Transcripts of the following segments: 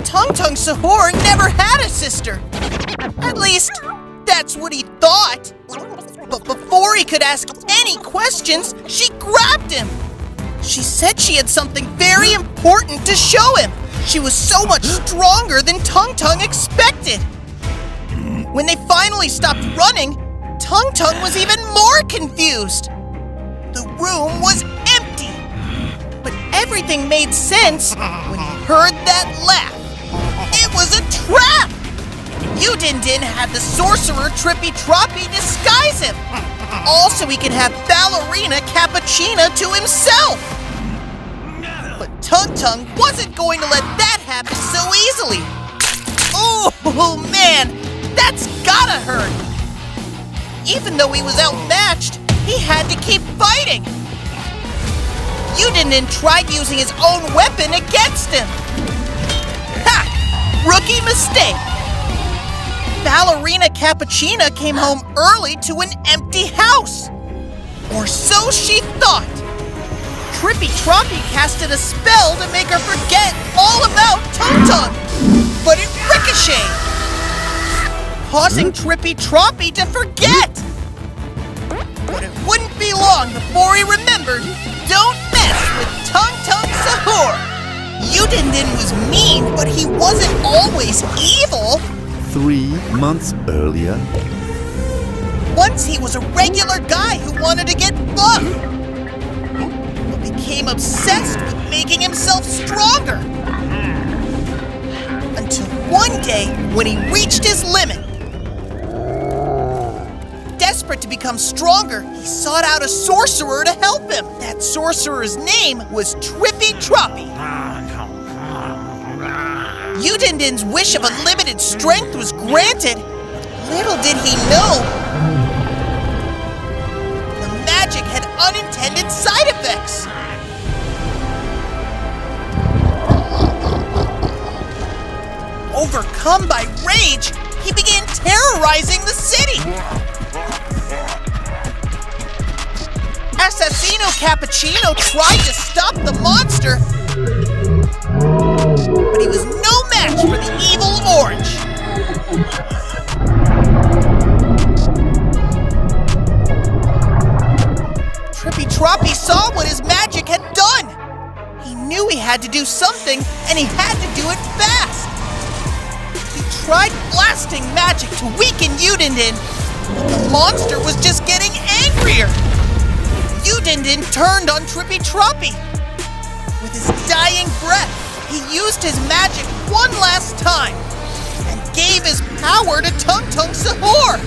Tung Tung Sahur never had a sister. At least, that's what he thought. But before he could ask any questions, she grabbed him. She said she had something very important to show him. She was so much stronger than Tung Tung expected. When they finally stopped running, Tung Tung was even more confused. The room was empty. But everything made sense when he heard that laugh. It was a trap! Din had the sorcerer Trippy Troppy disguise him. Also, he could have Ballerina Cappuccina to himself. But Tung Tung wasn't going to let that happen so easily. Oh man, that's gotta hurt. Even though he was outmatched, he had to keep fighting. Din tried using his own weapon against him. Ha! Rookie mistake. Ballerina Cappuccina came home early to an empty house. Or so she thought. Trippy Troppy casted a spell to make her forget all about Tung Tung. But it ricocheted, causing Trippy Troppy to forget. But it wouldn't be long before he remembered, don't mess with Tung Tung Sahur. Din was mean, but he wasn't always evil. 3 months earlier. Once he was a regular guy who wanted to get buff, but became obsessed with making himself stronger. Until one day, when he reached his limit. Desperate to become stronger, he sought out a sorcerer to help him. That sorcerer's name was Trippy Troppy. Din's wish of unlimited strength was granted. Little did he know, the magic had unintended side effects. Overcome by rage, he began terrorizing the city. Assassino Cappuccino tried to stop the monster, but he was no match for the evil orange. Trippy Troppy saw what his magic had done. He knew he had to do something, and he had to do it fast. He tried blasting magic to weaken Din, but the monster was just getting angrier. Din turned on Trippy Troppy. With his dying breath, he used his magic one last time and gave his power to Tung Tung Sahur.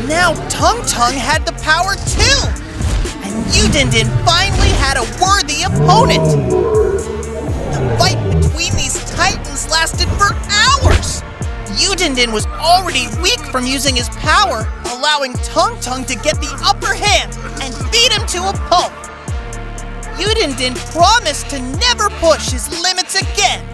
Now Tung Tung had the power too, and Din finally had a worthy opponent. The fight between these titans lasted for hours. Din was already weak from using his power, allowing Tung Tung to get the upper hand and beat him to a pulp. Din promised to never push his limits again.